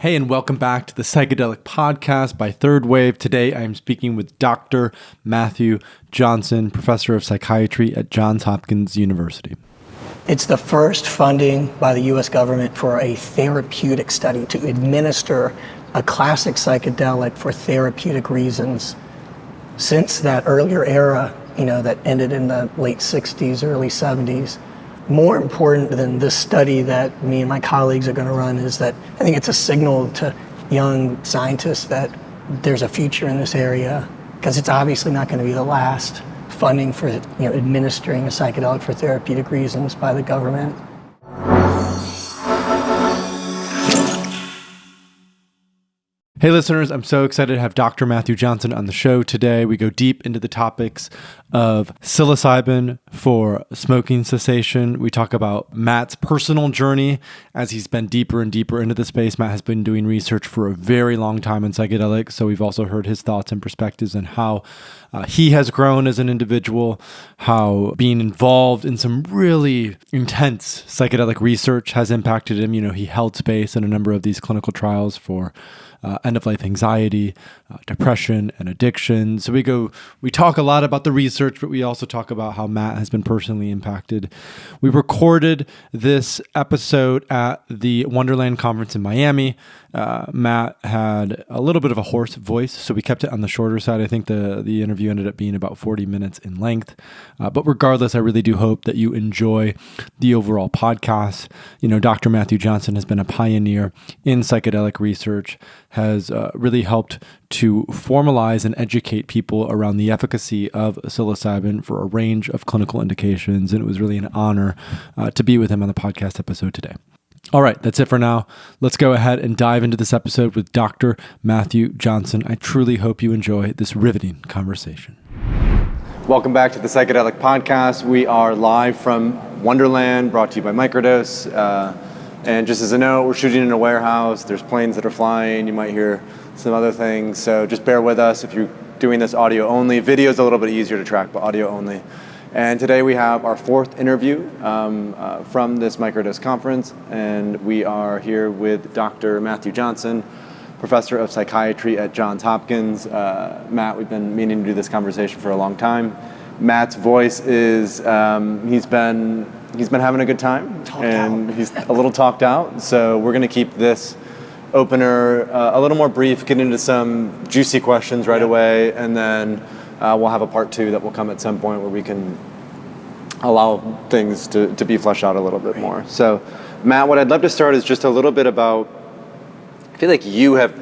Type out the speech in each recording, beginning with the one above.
Hey, and welcome back to the Psychedelic Podcast by Third Wave. Today, I am speaking with Dr. Matthew Johnson, professor of psychiatry at Johns Hopkins University. It's the first funding by the U.S. government for a therapeutic study to administer a classic psychedelic for therapeutic reasons. Since that earlier era, that ended in the late 60s, early 70s, more important than this study that me and my colleagues are going to run is that I think it's a signal to young scientists that there's a future in this area, because it's obviously not going to be the last funding for administering a psychedelic for therapeutic reasons by the government. Hey listeners, I'm so excited to have Dr. Matthew Johnson on the show today. We go deep into the topics of psilocybin for smoking cessation. We talk about Matt's personal journey as he's been deeper and deeper into the space. Matt has been doing research for a very long time in psychedelics, so we've also heard his thoughts and perspectives on how he has grown as an individual, how being involved in some really intense psychedelic research has impacted him. He held space in a number of these clinical trials for end-of-life anxiety, depression, and addiction. So we talk a lot about the research, but we also talk about how Matt has been personally impacted. We recorded this episode at the Wonderland conference in Miami. Matt had a little bit of a hoarse voice, so we kept it on the shorter side. I think the interview ended up being about 40 minutes in length. But regardless, I really do hope that you enjoy the overall podcast. Dr. Matthew Johnson has been a pioneer in psychedelic research, has really helped to formalize and educate people around the efficacy of psilocybin for a range of clinical indications. And it was really an honor to be with him on the podcast episode today. All right, that's it for now. Let's go ahead and dive into this episode with Dr. Matthew Johnson. I truly hope you enjoy this riveting conversation. Welcome back to the Psychedelic Podcast. We are live from Wonderland, brought to you by Microdose. And just as a note, we're shooting in a warehouse. There's planes that are flying. You might hear some other things. So just bear with us if you're doing this audio only. Video is a little bit easier to track, but audio only. And today we have our fourth interview from this Microdose conference. And we are here with Dr. Matthew Johnson, professor of psychiatry at Johns Hopkins. Matt, we've been meaning to do this conversation for a long time. Matt's voice is, he's been having a good time, he's a little talked out. So we're going to keep this opener a little more brief, get into some juicy questions right away, and then we'll have a part two that will come at some point where we can allow things to be fleshed out a little bit more. So, Matt, what I'd love to start is just a little bit about, I feel like you have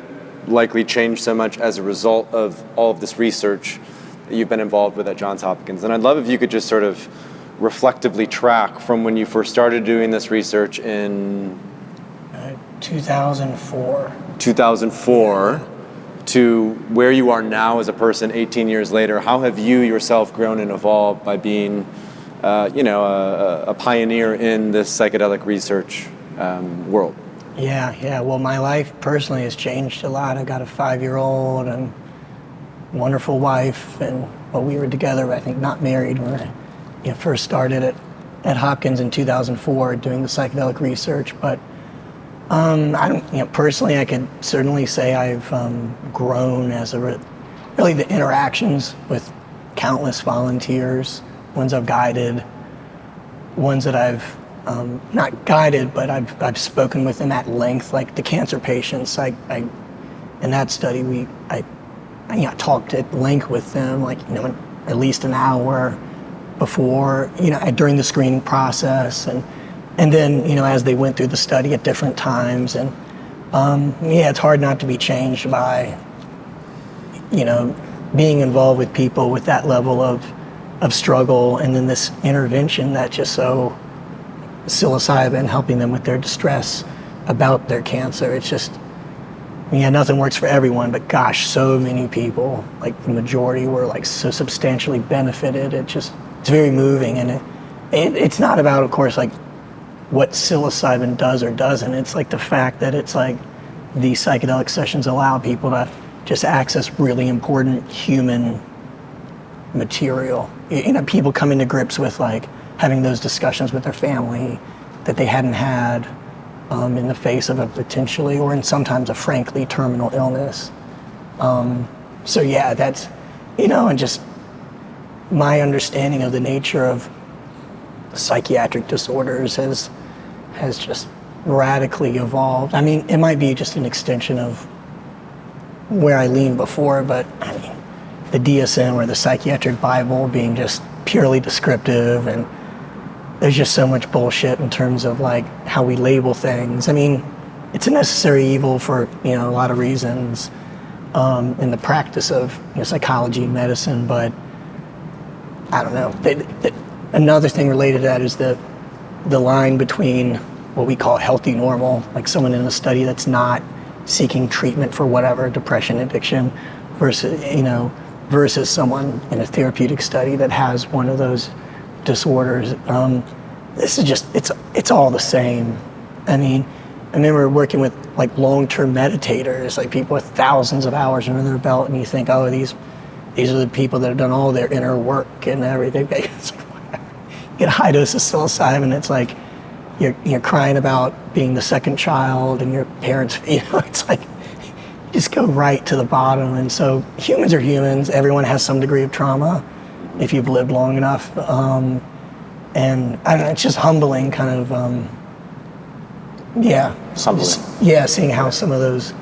likely changed so much as a result of all of this research that you've been involved with at Johns Hopkins. And I'd love if you could just sort of reflectively track from when you first started doing this research in 2004. 2004 to where you are now as a person 18 years later. How have you yourself grown and evolved by being a pioneer in this psychedelic research world? Yeah. Well, my life personally has changed a lot. I got a 5-year-old and wonderful wife, and we were together, but I think not married when I first started at Hopkins in 2004 doing the psychedelic research. But personally, I could certainly say I've grown as really the interactions with countless volunteers, ones I've guided, ones that I've not guided, but I've spoken with them at length, like the cancer patients. I in that study I talked at length with them, at least an hour before, during the screening process, and then, as they went through the study at different times. And it's hard not to be changed by, being involved with people with that level of struggle, and then this intervention that just so psilocybin, helping them with their distress about their cancer. It's just, nothing works for everyone, but gosh, so many people, the majority were so substantially benefited. It's very moving. And it's not about, of course, what psilocybin does or doesn't. It's the fact that it's these psychedelic sessions allow people to just access really important human material. People come into grips with having those discussions with their family that they hadn't had in the face of a potentially, or in sometimes a frankly terminal illness. So yeah, that's, and just my understanding of the nature of psychiatric disorders has just radically evolved. I mean, it might be just an extension of where I leaned before, but I mean, the DSM or the psychiatric Bible being just purely descriptive, and there's just so much bullshit in terms of like how we label things. I mean, it's a necessary evil for, a lot of reasons in the practice of psychology and medicine, but I don't know. Another thing related to that is the line between what we call healthy normal, like someone in a study that's not seeking treatment for whatever, depression, addiction, versus someone in a therapeutic study that has one of those disorders. This is just, it's all the same. I mean, I remember working with like long-term meditators, like people with thousands of hours under their belt, and you think, oh, these are the people that have done all their inner work and everything. It's like, whatever. You get a high dose of psilocybin, it's like you're crying about being the second child and your parents, it's like, you just go right to the bottom. And so humans are humans. Everyone has some degree of trauma if you've lived long enough. And I don't know, it's just humbling kind of, seeing how some of those,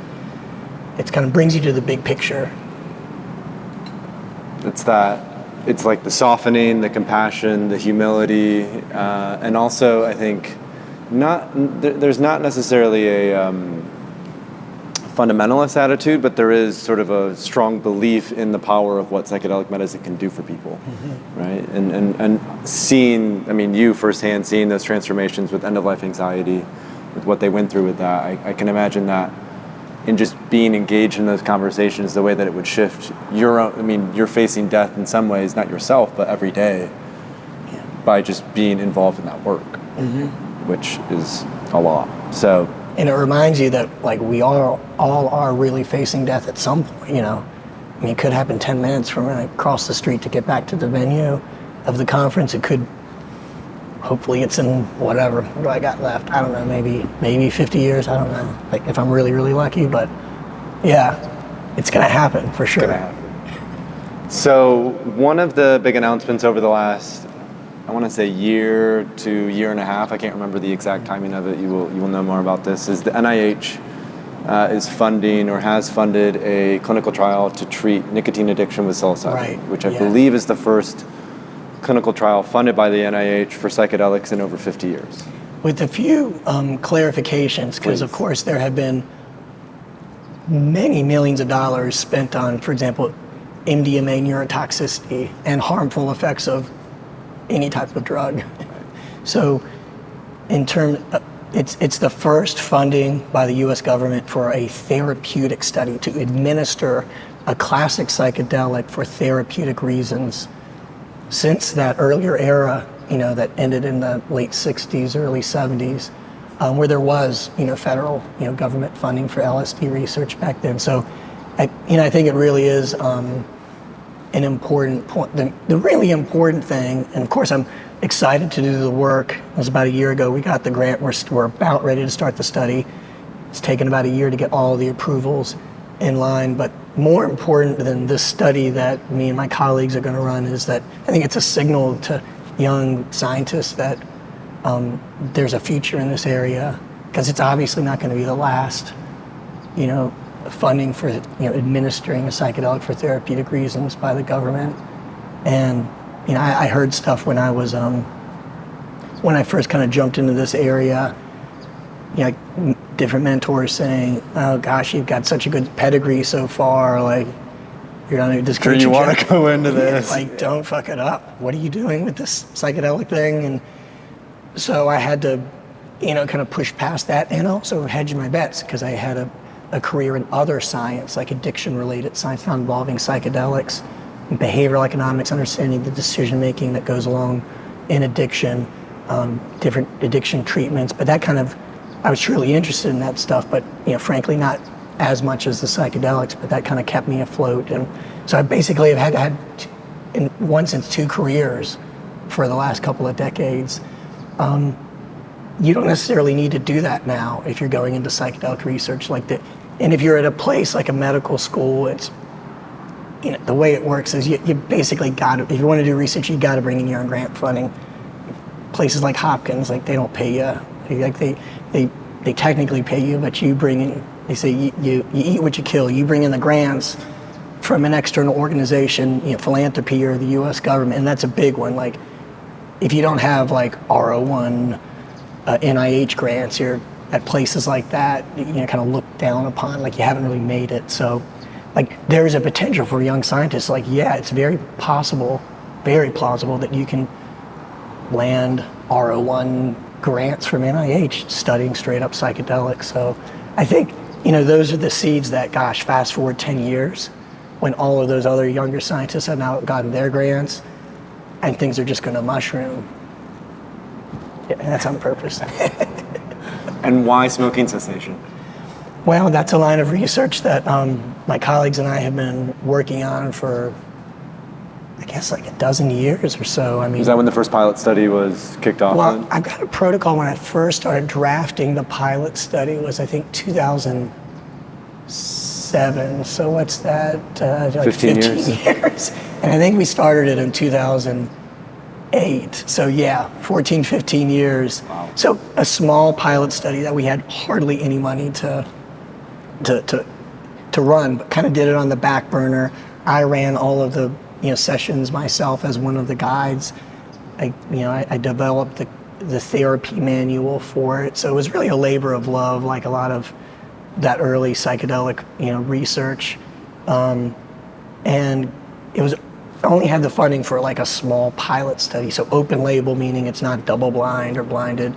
it kind of brings you to the big picture. It's like the softening, the compassion, the humility, and also I think there's not necessarily a fundamentalist attitude, but there is sort of a strong belief in the power of what psychedelic medicine can do for people, right? And seeing, I mean, you firsthand seeing those transformations with end-of-life anxiety, with what they went through with that, I can imagine that in just being engaged in those conversations, the way that it would shift your own, I mean, you're facing death in some ways, not yourself, but every day, by just being involved in that work, which is a lot. So. And it reminds you that like we all are really facing death at some point, I mean, it could happen 10 minutes from when I cross the street to get back to the venue of the conference. It could, hopefully it's in whatever, what do I got left? I don't know, maybe 50 years, I don't know. Like if I'm really, really lucky, but yeah, it's gonna happen for sure. It's gonna happen. So one of the big announcements over the last, I want to say year to year and a half, I can't remember the exact timing of it, you will know more about this, is the NIH is funding or has funded a clinical trial to treat nicotine addiction with psilocybin, which I believe is the first clinical trial funded by the NIH for psychedelics in over 50 years. With a few clarifications, because of course there have been many millions of dollars spent on, for example, MDMA neurotoxicity and harmful effects of any type of drug. So in terms, it's the first funding by the US government for a therapeutic study to administer a classic psychedelic for therapeutic reasons. Since that earlier era, that ended in the late 60s, early 70s, where there was, federal, government funding for LSD research back then. So, I think it really is an important point. The really important thing, and of course I'm excited to do the work. It was about a year ago we got the grant. We're about ready to start the study. It's taken about a year to get all the approvals in line, but more important than this study that me and my colleagues are going to run is that I think it's a signal to young scientists that there's a future in this area, because it's obviously not going to be the last, funding for administering a psychedelic for therapeutic reasons by the government. And I heard stuff when I was when I first kind of jumped into this area, different mentors saying, "Oh gosh, you've got such a good pedigree so far. Like, you're on this great trajectory. You want to go into this? Like, don't fuck it up. What are you doing with this psychedelic thing?" And so I had to, kind of push past that, and also hedge my bets, because I had a career in other science, like addiction-related science, not involving psychedelics, behavioral economics, understanding the decision-making that goes along in addiction, different addiction treatments. But that kind of, I was truly interested in that stuff, but frankly not as much as the psychedelics, but that kind of kept me afloat. And so I basically have had in one sense two careers for the last couple of decades. you don't necessarily need to do that now if you're going into psychedelic research like that. And if you're at a place like a medical school, it's, you know, the way it works is you basically got to, if you want to do research, you got to bring in your own grant funding. Places like Hopkins, like they don't pay you. Like they technically pay you, but you bring in, they say you eat what you kill. You bring in the grants from an external organization, you know, philanthropy or the U.S. government, and that's a big one. Like if you don't have like R01, NIH grants, you're at places like that, you know, kind of looked down upon, like you haven't really made it. So like there is a potential for young scientists, like, yeah, it's very plausible that you can land R01 grants from NIH studying straight up psychedelics. So I think, you know, those are the seeds that, gosh, fast forward 10 years when all of those other younger scientists have now gotten their grants and things are just going to mushroom. Yeah, and that's on purpose. And why smoking cessation? Well, that's a line of research that my colleagues and I have been working on for, I guess, like a dozen years or so. I mean, Is that when the first pilot study was kicked off? well, then? I've got a protocol. When I first started drafting the pilot study was, I think, 2007. So what's that? Like 15 years. And I think we started it in 2008. So yeah, 14, 15 years. Wow. So a small pilot study that we had hardly any money to run, but kind of did it on the back burner. I ran all of the, you know, sessions myself as one of the guides. I developed the therapy manual for it. So it was really a labor of love, like a lot of that early psychedelic, you know, research. And it was only had the funding for like a small pilot study. So open label, meaning it's not double blind or blinded.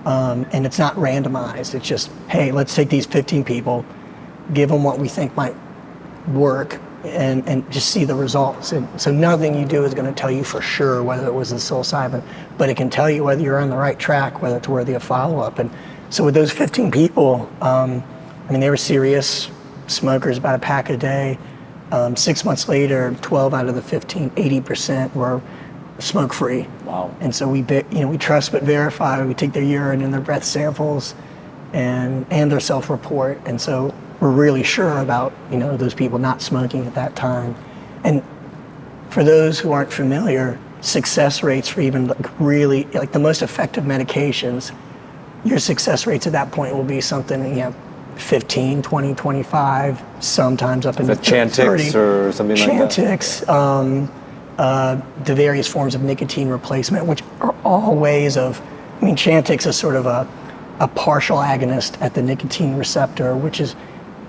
And it's not randomized. It's just, hey, let's take these 15 people, give them what we think might work, and just see the results. And so nothing you do is going to tell you for sure whether it was the psilocybin, but it can tell you whether you're on the right track, whether it's worthy of follow-up. And so with those 15 people, I mean, they were serious smokers, about a pack a day. 6 months later, 12 out of the 15, 80% were smoke-free. Wow. And so we trust but verify. We take their urine and their breath samples and their self-report. And so we're really sure about, you know, those people not smoking at that time. And for those who aren't familiar, success rates for even like really, like the most effective medications, your success rates at that point will be something, you know, 15, 20, 25, sometimes up into 30. Chantix or something like that? Chantix, the various forms of nicotine replacement, which are all ways of, I mean, Chantix is sort of a partial agonist at the nicotine receptor, which is,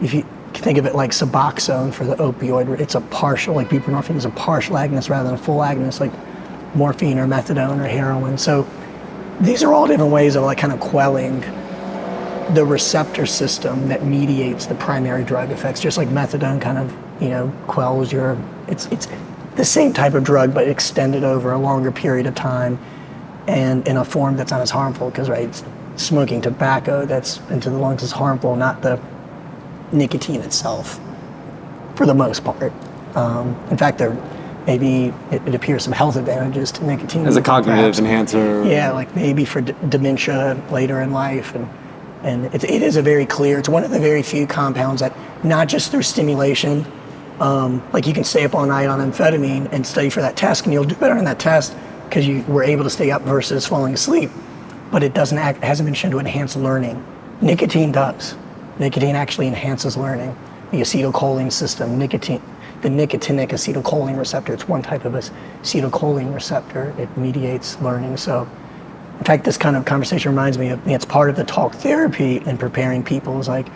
if you think of it like Suboxone for the opioid, it's a partial, like buprenorphine is a partial agonist rather than a full agonist like morphine or methadone or heroin. So these are all different ways of like kind of quelling the receptor system that mediates the primary drug effects, just like methadone kind of, you know, quells your, it's the same type of drug, but extended over a longer period of time and in a form that's not as harmful, because, right, smoking tobacco that's into the lungs is harmful, not the nicotine itself, for the most part. In fact, there maybe it appears some health advantages to nicotine. As a cognitive perhaps. enhancer. Yeah, like maybe for dementia later in life. And it is a very clear, it's one of the very few compounds that, not just through stimulation, like you can stay up all night on amphetamine and study for that test, and you'll do better on that test because you were able to stay up versus falling asleep. But it hasn't been shown to enhance learning. Nicotine does. Nicotine actually enhances learning. The acetylcholine system, the nicotinic acetylcholine receptor, it's one type of acetylcholine receptor. It mediates learning. So, in fact, this kind of conversation reminds me of, it's part of the talk therapy in preparing people is like,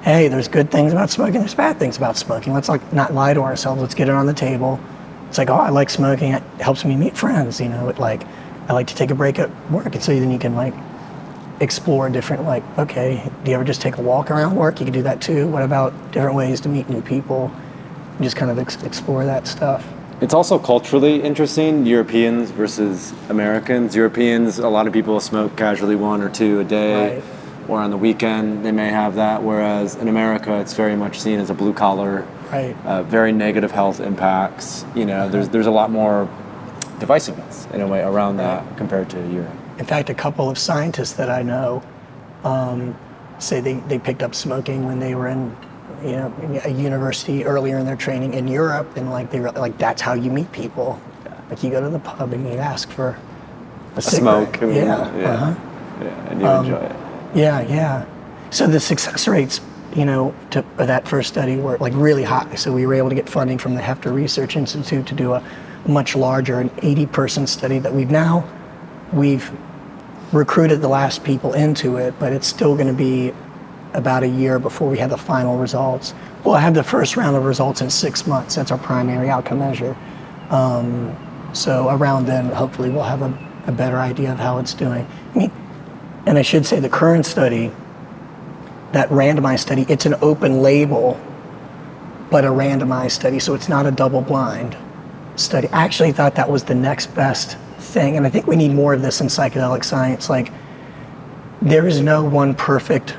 hey, there's good things about smoking, there's bad things about smoking. Let's like not lie to ourselves, let's get it on the table. It's like, oh, I like smoking, it helps me meet friends, you know, I like to take a break at work. And so then you can like explore different, like, okay, do you ever just take a walk around work? You can do that too. What about different ways to meet new people? And just kind of explore that stuff. It's also culturally interesting, Europeans versus Americans. Europeans, a lot of people smoke casually 1 or 2 a day, right, or on the weekend they may have that, whereas in America it's very much seen as a blue collar, right, very negative health impacts. You know, there's a lot more divisiveness in a way around that compared to Europe. In fact, a couple of scientists that I know say they picked up smoking when they were in, a university earlier in their training in Europe, and like they were like, that's how you meet people. Like you go to the pub and you ask for a smoke. cigarette. Yeah, and you enjoy it. Yeah. So the success rates, to that first study were like really high. So we were able to get funding from the Hefter Research Institute to do a much larger, an 80-person study that we've recruited the last people into it, but it's still going to be about a year before we have the final results. We'll have the first round of results in 6 months. That's our primary outcome measure. So around then, hopefully we'll have a better idea of how it's doing. And I should say the current study, that randomized study, it's an open label, but a randomized study, so it's not a double-blind study. I actually thought that was the next best thing, and I think we need more of this in psychedelic science. Like, there is no one perfect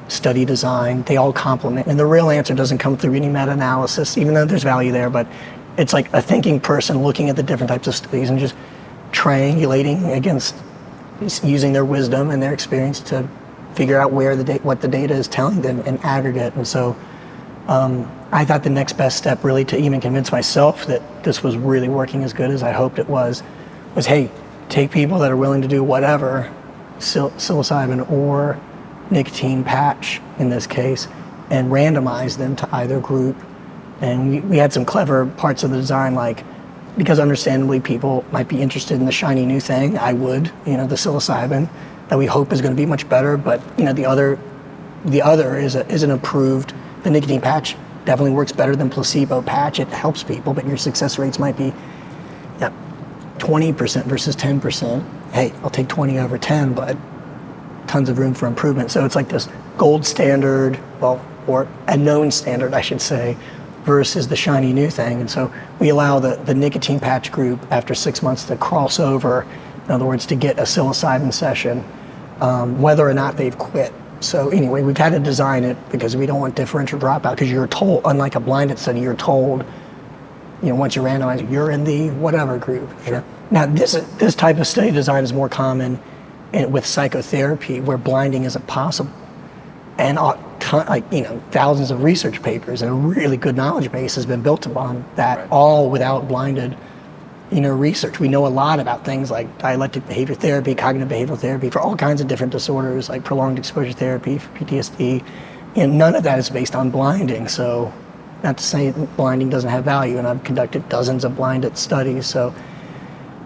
study design. They all complement, and the real answer doesn't come through any meta-analysis, even though there's value there, but it's like a thinking person looking at the different types of studies and just triangulating against, using their wisdom and their experience to figure out what the data is telling them in aggregate. And so I thought the next best step, really, to even convince myself that this was really working as good as I hoped it was hey, take people that are willing to do whatever, psilocybin or nicotine patch in this case, and randomize them to either group. And we had some clever parts of the design, because understandably people might be interested in the shiny new thing. I would, the psilocybin that we hope is going to be much better, but the other is an approved. The nicotine patch definitely works better than placebo patch. It helps people, but your success rates might be 20% versus 10%. Hey, I'll take 20 over 10, but tons of room for improvement. So it's like this gold standard, or a known standard, I should say, versus the shiny new thing. And so we allow the nicotine patch group after 6 months to cross over, in other words, to get a psilocybin session, whether or not they've quit. So anyway, we've had to design it because we don't want differential dropout, because you're told, unlike a blinded study, you're told, once you're randomized, you're in the whatever group. Sure. Now, this type of study design is more common with psychotherapy, where blinding isn't possible. And thousands of research papers and a really good knowledge base has been built upon that, right, all without blinded research. We know a lot about things like dialectic behavior therapy, cognitive behavioral therapy for all kinds of different disorders, like prolonged exposure therapy for PTSD. None of that is based on blinding. So not to say blinding doesn't have value, and I've conducted dozens of blinded studies. So,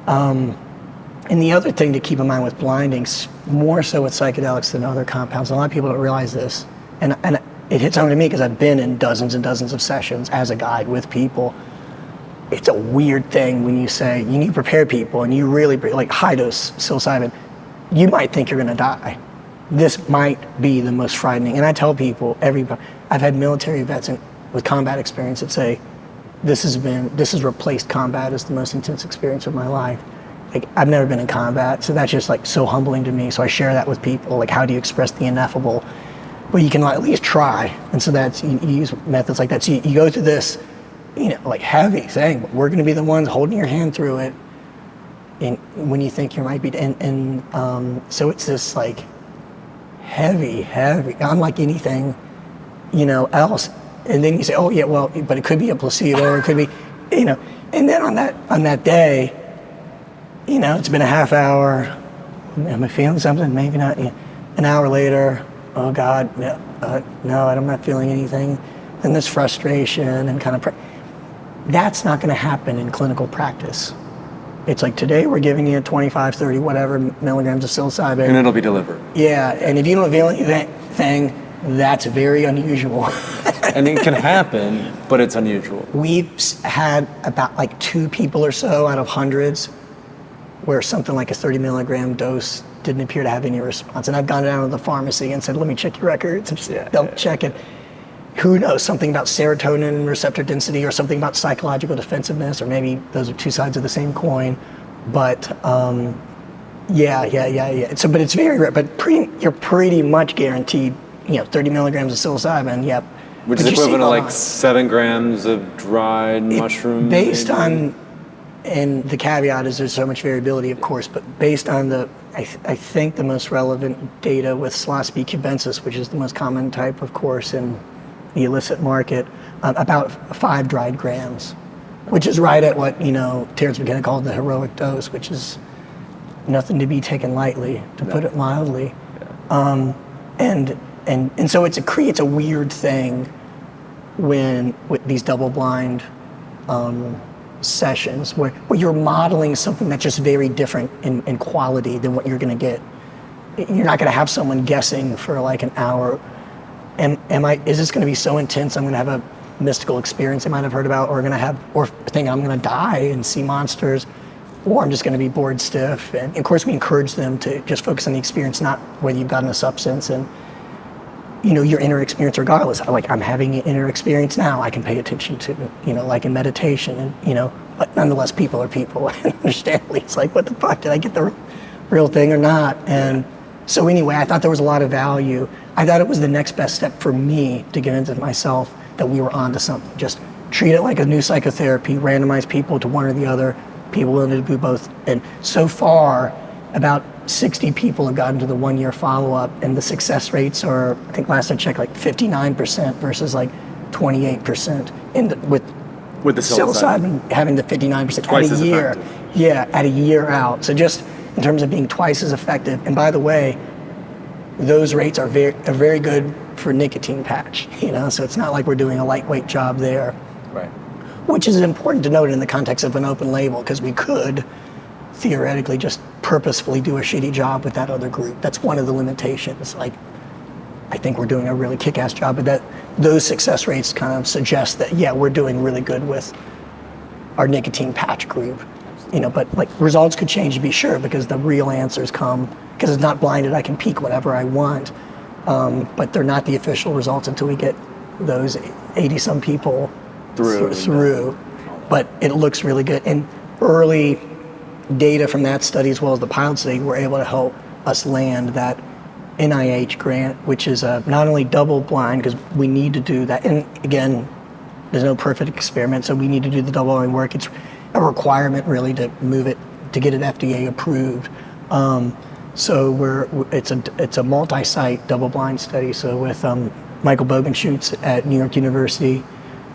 and the other thing to keep in mind with blinding, more so with psychedelics than other compounds, a lot of people don't realize this, and it hits home to me because I've been in dozens and dozens of sessions as a guide with people. It's a weird thing when you say you need to prepare people and you really, like high dose psilocybin, you might think you're going to die. This might be the most frightening. And I tell people, I've had military vets with combat experience that say, this has replaced combat as the most intense experience of my life. I've never been in combat, so that's just so humbling to me. So I share that with people, how do you express the ineffable? Well, you can at least try. And so that's, you use methods like that. So you go through this, heavy thing, but we're going to be the ones holding your hand through it, and when you think you might be, so it's this heavy, unlike anything, else. And then you say, oh yeah, well, but it could be a placebo, or it could be, and then on that day, it's been a half hour. Am I feeling something? Maybe not. An hour later, oh God, no, I'm not feeling anything. Then there's frustration and kind of. That's not going to happen in clinical practice. It's today we're giving you 25, 30, whatever milligrams of psilocybin. And it'll be delivered. Yeah, and if you don't feel anything, that's very unusual. And it can happen, but it's unusual. We've had about 2 people or so out of hundreds where something like a 30 milligram dose didn't appear to have any response. And I've gone down to the pharmacy and said, let me check your records. And they'll check it. Who knows, something about serotonin receptor density, or something about psychological defensiveness, or maybe those are two sides of the same coin. But yeah. So, but it's very rare, but you're pretty much guaranteed, 30 milligrams of psilocybin, yep. Which is equivalent to 7 grams of dried mushroom? Based on and the caveat is there's so much variability, of course, but based on I think the most relevant data with Psilocybin cubensis, which is the most common type, of course, in the illicit market, about 5 dried grams, which is right at what, Terence McKenna called the heroic dose, which is nothing to be taken lightly, to put it mildly. And so it creates a weird thing with these double-blind sessions where you're modeling something that's just very different in quality than what you're going to get. You're not going to have someone guessing for like an hour. Is this going to be so intense I'm going to have a mystical experience I might have heard about, or think I'm going to die and see monsters, or I'm just going to be bored stiff. And of course we encourage them to just focus on the experience, not whether you've gotten a substance, and your inner experience regardless. Like, I'm having an inner experience now, I can pay attention to, like in meditation, and but nonetheless people are people. Understandably, it's like, what the fuck, did I get the real thing or not? And so anyway, I thought there was a lot of value. I thought it was the next best step for me to get into myself, that we were onto something. Just treat it like a new psychotherapy, randomize people to one or the other, people willing to do both. And so far, about 60 people have gotten to the 1-year follow-up, and the success rates are, I think last I checked, like 59% versus like 28% with the psilocybin having the 59% twice at a year. Effective. Yeah, at a year out. So just in terms of being twice as effective. And by the way, those rates are very good for nicotine patch. So it's not like we're doing a lightweight job there. Right. Which is important to note in the context of an open label, because we could theoretically just purposefully do a shitty job with that other group. That's one of the limitations. Like, I think we're doing a really kick-ass job, but those success rates kind of suggest that, yeah, we're doing really good with our nicotine patch group. But like, results could change, to be sure, because the real answers come, because it's not blinded, I can peek whenever I want. But they're not the official results until we get those 80-some people through. But it looks really good. And early data from that study, as well as the pilot study, were able to help us land that NIH grant, which is not only double blind, because we need to do that. And again, there's no perfect experiment, so we need to do the double blind work. It's a requirement really to move it, to get it FDA approved. So it's a multi-site double-blind study. So with Michael Bogenschutz at New York University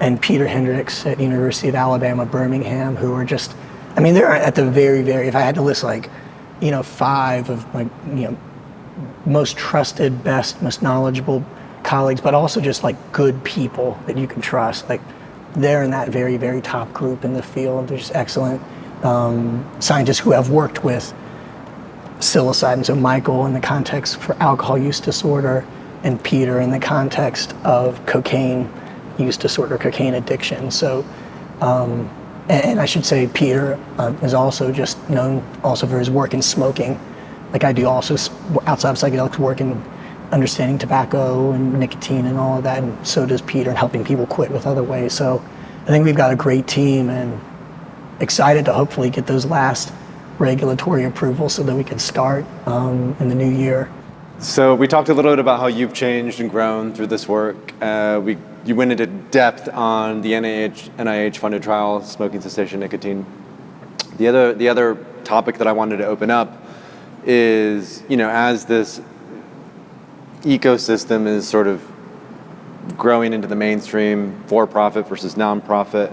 and Peter Hendricks at University of Alabama, Birmingham, who are just, they're at the very, very, if I had to list 5 of my, most trusted, best, most knowledgeable colleagues, but also just like good people that you can trust. Like, they're in that very, very top group in the field. They're just excellent scientists who have worked with psilocybin. So Michael in the context for alcohol use disorder, and Peter in the context of cocaine use disorder, cocaine addiction. So, and I should say Peter is also just known also for his work in smoking. Like I do also outside of psychedelics work in understanding tobacco and nicotine and all of that, and so does Peter in helping people quit with other ways. So I think we've got a great team, and excited to hopefully get those last regulatory approvals so that we can start in the new year. So we talked a little bit about how you've changed and grown through this work. You went into depth on the NIH-funded trial, smoking cessation, nicotine. The other topic that I wanted to open up is, as this ecosystem is sort of growing into the mainstream, for-profit versus non-profit,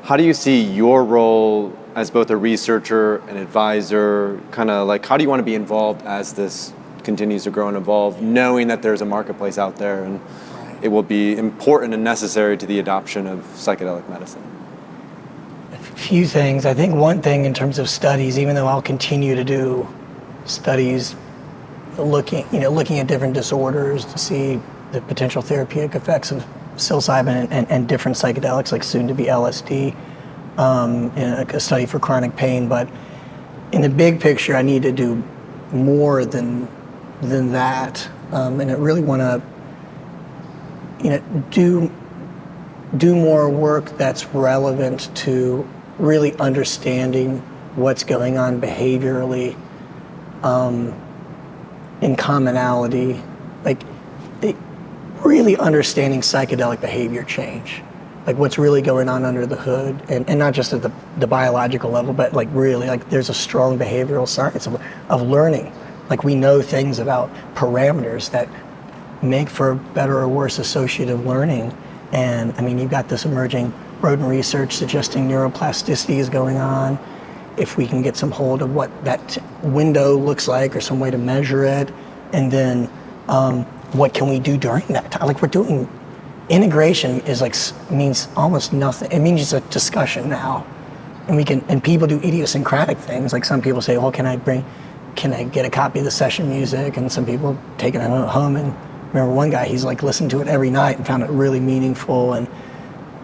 how do you see your role as both a researcher and advisor? Kind of like, how do you want to be involved as this continues to grow and evolve, knowing that there's a marketplace out there and it will be important and necessary to the adoption of psychedelic medicine? A few things. I think one thing in terms of studies, even though I'll continue to do studies looking at different disorders to see the potential therapeutic effects of psilocybin and different psychedelics, like soon to be LSD, in a study for chronic pain. But in the big picture, I need to do more than that, and I really want to, do more work that's relevant to really understanding what's going on behaviorally, in commonality, like really understanding psychedelic behavior change. like what's really going on under the hood, and not just at the biological level, but like really, like there's a strong behavioral science of learning. Like we know things about parameters that make for better or worse associative learning. And I mean, you've got this emerging rodent research suggesting neuroplasticity is going on. If we can get some hold of what that window looks like or some way to measure it, and then what can we do during that time? Like we're doing, integration is like, means almost nothing. It means it's a discussion now. And people do idiosyncratic things. Like some people say, well, can I get a copy of the session music? And some people take it home, and remember one guy, he's like listened to it every night and found it really meaningful.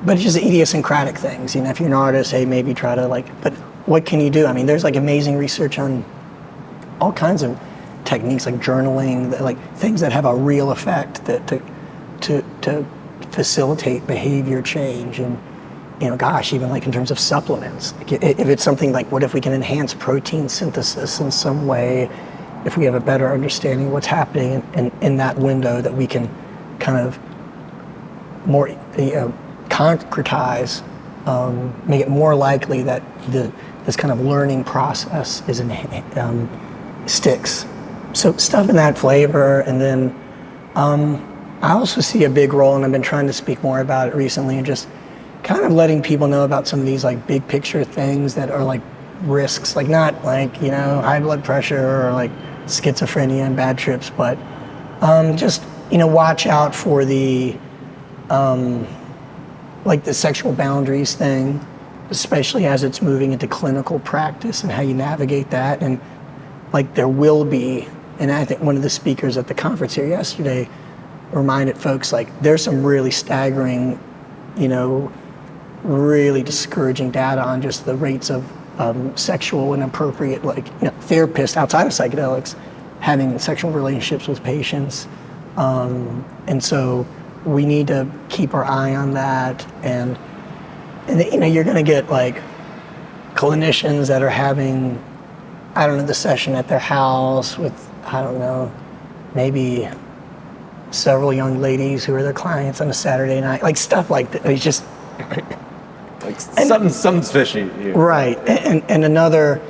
But it's just idiosyncratic things. You know, if you're an artist, hey, maybe try to like, but what can you do? I mean, there's like amazing research on all kinds of techniques like journaling, like things that have a real effect that to facilitate behavior change. And you know, gosh, even like in terms of supplements, like if it's something like, what if we can enhance protein synthesis in some way? If we have a better understanding of what's happening in that window, that we can kind of more concretize, make it more likely that this kind of learning process is sticks. So stuff in that flavor. And then I also see a big role, and I've been trying to speak more about it recently, and just kind of letting people know about some of these like big picture things that are like risks, like not like, you know, high blood pressure or like schizophrenia and bad trips, but just, you know, watch out for the like the sexual boundaries thing, especially as it's moving into clinical practice and how you navigate that. And like there will be, and I think one of the speakers at the conference here yesterday reminded folks, like there's some really staggering, you know, really discouraging data on just the rates of sexual inappropriate, like, you know, therapists outside of psychedelics having sexual relationships with patients. And so we need to keep our eye on that. And you know, you're gonna get like clinicians that are having, I don't know, the session at their house with, I don't know, maybe several young ladies who are their clients on a Saturday night, like stuff like that. It's just like something's fishy here. Right. And another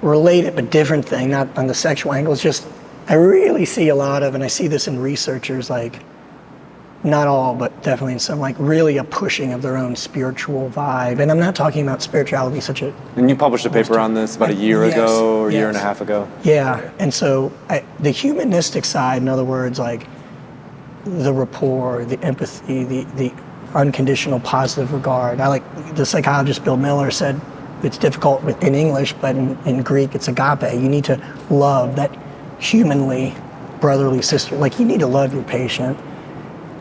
related but different thing, not on the sexual angle, is just I really see a lot of, and I see this in researchers, like not all, but definitely in some, like really a pushing of their own spiritual vibe. And I'm not talking about spirituality such a... And you published a paper on this about a year ago or a year and a half ago. Yeah, and so the humanistic side, in other words, like the rapport, the empathy, the unconditional positive regard. I like the psychologist Bill Miller said, it's difficult in English, but in Greek it's agape. You need to love that humanly, brotherly sister. Like you need to love your patient.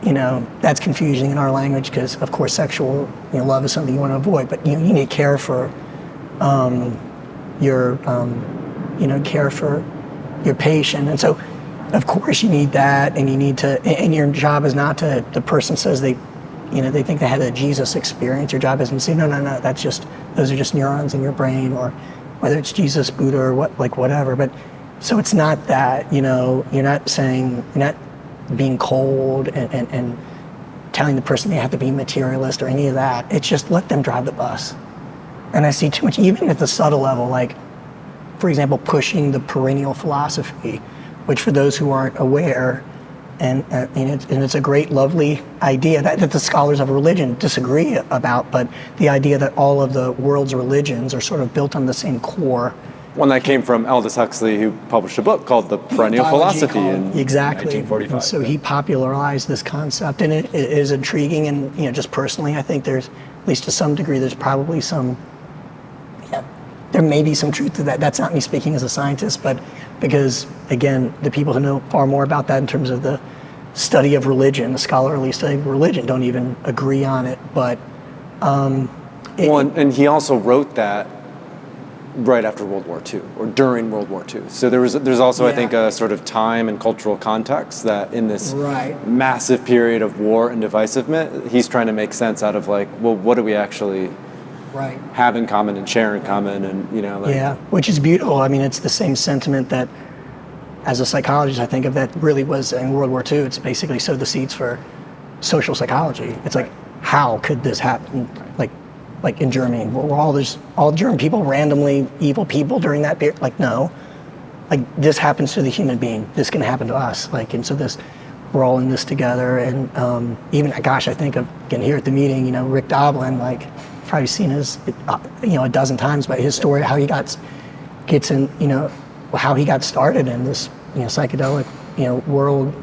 You know, that's confusing in our language because, of course, sexual, you know, love is something you want to avoid. But you need to care for care for your patient. And so, of course, you need that, and you need to. And your job is not to. The person says they think they had a Jesus experience. Your job isn't to say no. That's just, those are just neurons in your brain, or whether it's Jesus, Buddha, or whatever. But so it's not that. You know, you're not being cold and telling the person they have to be materialist or any of that. It's just let them drive the bus. And I see too much, even at the subtle level, like, for example, pushing the perennial philosophy, which for those who aren't aware, and it's a great, lovely idea that the scholars of religion disagree about, but the idea that all of the world's religions are sort of built on the same core. One that came from Aldous Huxley, who published a book called The Perennial Philosophy in 1945. And so he popularized this concept, and it is intriguing. And just personally, I think there's, at least to some degree, there's probably there may be some truth to that. That's not me speaking as a scientist, but because again, the people who know far more about that in terms of the study of religion, the scholarly study of religion, don't even agree on it. But and he also wrote that right after World War II, or during World War II. So there's also, I think, a sort of time and cultural context that in this massive period of war and divisiveness, he's trying to make sense out of like, well, what do we actually have in common and share in common, and which is beautiful. I mean, it's the same sentiment that, as a psychologist, I think of that really was in World War II. It's basically sowed the seeds for social psychology. It's like, how could this happen? Like in Germany, were all German people randomly evil people during that period? Like, no. Like, this happens to the human being. This can happen to us. Like, and so we're all in this together. And even, gosh, I think of, again, here at the meeting, Rick Doblin, like, probably seen his, a dozen times, but his story, how he gets in, how he got started in this, psychedelic, world,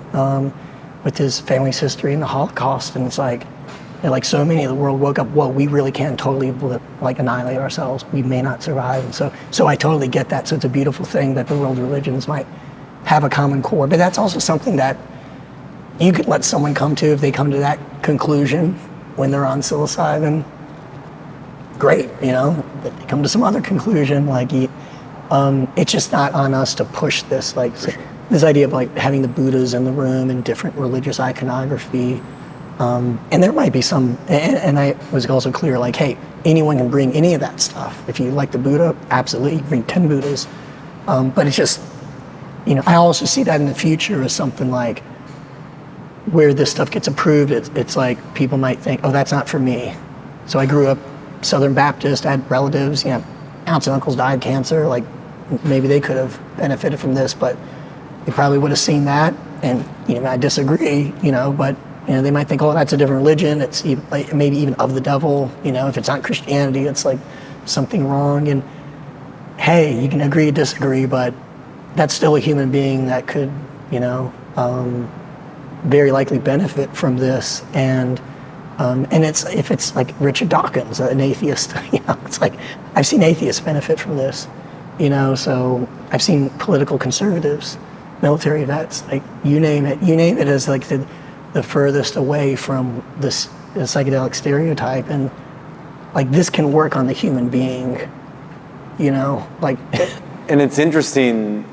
with his family's history and the Holocaust. And it's like so many of the world woke up, well, we really can totally annihilate ourselves. We may not survive. And so I totally get that. So it's a beautiful thing that the world religions might have a common core. But that's also something that you could let someone come to if they come to that conclusion when they're on psilocybin. Great, but they come to some other conclusion. It's just not on us to push this. This idea of having the Buddhas in the room and different religious iconography. And there might be some, and I was also clear, hey, anyone can bring any of that stuff. If you like the Buddha, absolutely, you can bring 10 Buddhas. But it's just, I also see that in the future as something where this stuff gets approved, it's like people might think, oh, that's not for me. So I grew up Southern Baptist, I had relatives, aunts and uncles died of cancer, maybe they could have benefited from this, but they probably would have seen that, and I disagree, but they might think, oh, that's a different religion. It's maybe even of the devil. If it's not Christianity, it's something wrong. And hey, you can agree or disagree, but that's still a human being that could, very likely benefit from this. And if it's like Richard Dawkins, an atheist, it's I've seen atheists benefit from this. So I've seen political conservatives, military vets, you name it as the furthest away from this psychedelic stereotype, and this can work on the human being, And it's interesting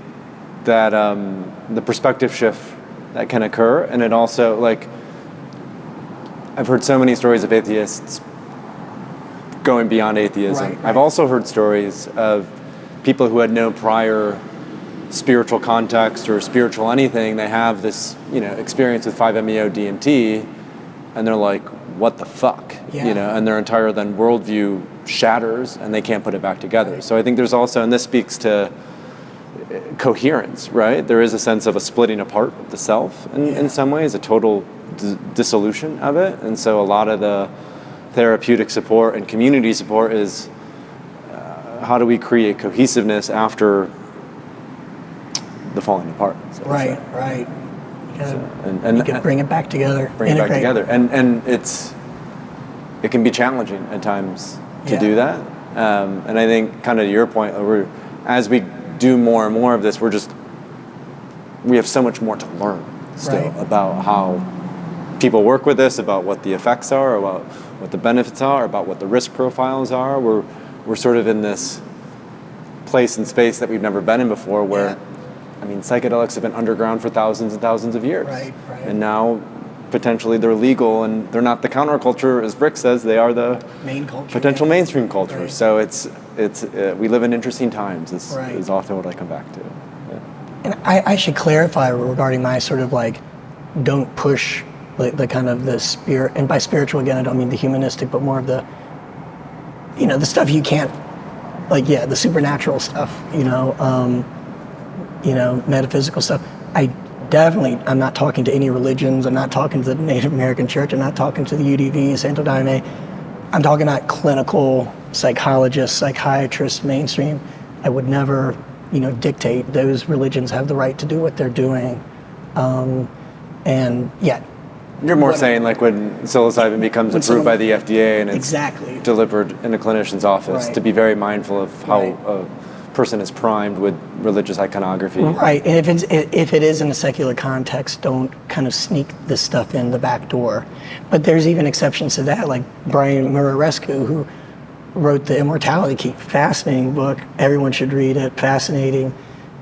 that the perspective shift that can occur, and it also I've heard so many stories of atheists going beyond atheism. Right. I've also heard stories of people who had no prior spiritual context or spiritual anything. They have this, experience with 5-MeO DMT, and they're like, what the fuck? Yeah. And their entire then worldview shatters, and they can't put it back together. So I think there's also, and this speaks to coherence, right? There is a sense of a splitting apart of the self in some ways, a total dissolution of it. And so a lot of the therapeutic support and community support is how do we create cohesiveness after the falling apart? So right. You can bring it back together. Bring it back together. And it can be challenging at times to do that. And I think kind of to your point, as we do more and more of this, we have so much more to learn still about how people work with this, about what the effects are, about what the benefits are, about what the risk profiles are. We're sort of in this place and space that we've never been in before where, psychedelics have been underground for thousands and thousands of years. Right. And now potentially they're legal, and they're not the counterculture, as Rick says, they are the main culture, potential mainstream culture. Right. So it's we live in interesting times is often what I come back to. Yeah. And I should clarify regarding my sort of don't push the kind of the spirit, and by spiritual again I don't mean the humanistic, but more of the the stuff you can't, the supernatural stuff, metaphysical stuff. I'm not talking to any religions. I'm not talking to the Native American Church. I'm not talking to the UDV, Santo Daime. I'm talking about clinical psychologists, psychiatrists, mainstream. I would never, dictate. Those religions have the right to do what they're doing. You're more saying when psilocybin becomes approved by the FDA and it's delivered in a clinician's office, to be very mindful of how a person is primed with religious iconography. Right, and if it is in a secular context, don't kind of sneak this stuff in the back door. But there's even exceptions to that, like Brian Murarescu, who wrote The Immortality Key, fascinating book. Everyone should read it, fascinating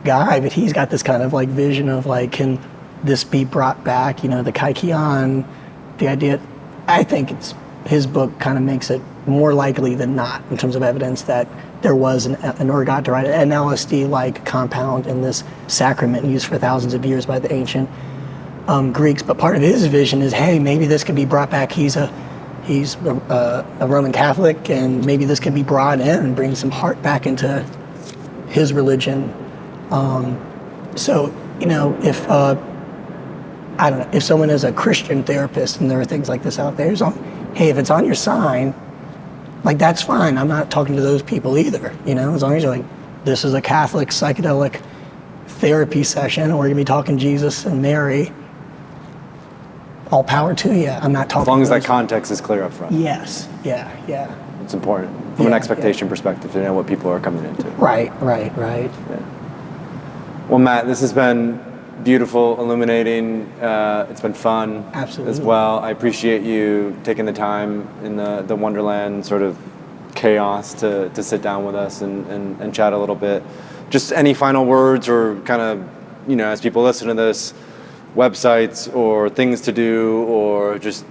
guy, but he's got this kind of vision of can this be brought back, the Kaikian, the idea. I think his book kind of makes it more likely than not in terms of evidence that there was an orgoterite, an LSD-like compound in this sacrament used for thousands of years by the ancient Greeks. But part of his vision is, hey, maybe this could be brought back. He's he's a Roman Catholic, and maybe this can be brought in and bring some heart back into his religion. So, you know, if I don't know, if someone is a Christian therapist and there are things like this out there, hey, if it's on your sign, like, that's fine. I'm not talking to those people either, you know, as long as you're like, this is a Catholic psychedelic therapy session, and we're gonna be talking Jesus and Mary, all power to you. I'm not talking. As long as that context is clear up front. Yes, yeah. It's important from an expectation perspective to know what people are coming into. Right. Yeah. Well, Matt, this has been beautiful, illuminating. It's been fun. Absolutely. As well. I appreciate you taking the time in the Wonderland sort of chaos to sit down with us and chat a little bit. Just any final words, or kind of, you know, as people listen to this, websites or things to do, or just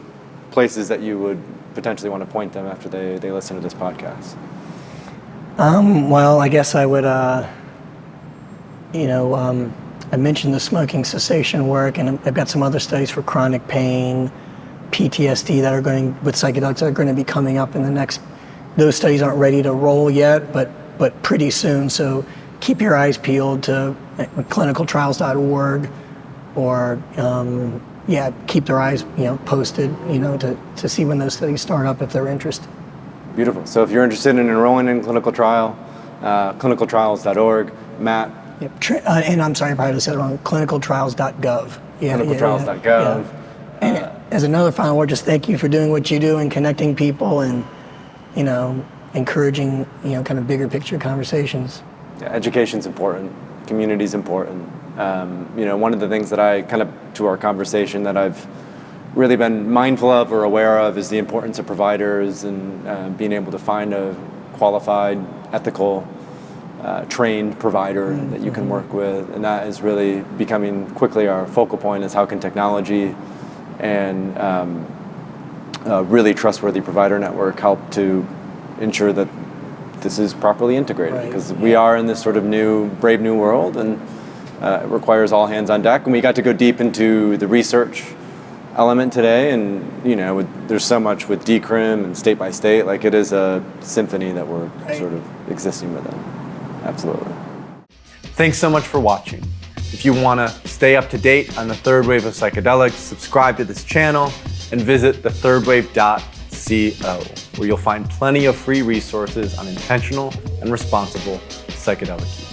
places that you would potentially want to point them after they listen to this podcast? Well, I guess I would, I mentioned the smoking cessation work, and I've got some other studies for chronic pain, PTSD that are with psychedelics that are going to be coming up in the next. Those studies aren't ready to roll yet, but pretty soon. So keep your eyes peeled to clinicaltrials.org, or keep their eyes posted, to see when those studies start up if they're interested. Beautiful. So if you're interested in enrolling in clinical trial, clinicaltrials.org. Matt. Yep. And I'm sorry, I probably said it wrong. Clinicaltrials.gov. Clinicaltrials.gov. And as another final word, just thank you for doing what you do and connecting people and, encouraging, kind of bigger picture conversations. Yeah, education's important. Community's important. One of the things that to our conversation that I've really been mindful of or aware of is the importance of providers and being able to find a qualified, ethical, trained provider that you can work with. And that is really becoming quickly our focal point, is how can technology and a really trustworthy provider network help to ensure that this is properly integrated, because we are in this sort of brave new world, and it requires all hands on deck. And we got to go deep into the research element today, and there's so much with decrim and state by state. Like, it is a symphony that we're sort of existing within. Absolutely. Thanks so much for watching. If you want to stay up to date on the third wave of psychedelics, subscribe to this channel and visit thethirdwave.co, where you'll find plenty of free resources on intentional and responsible psychedelic use.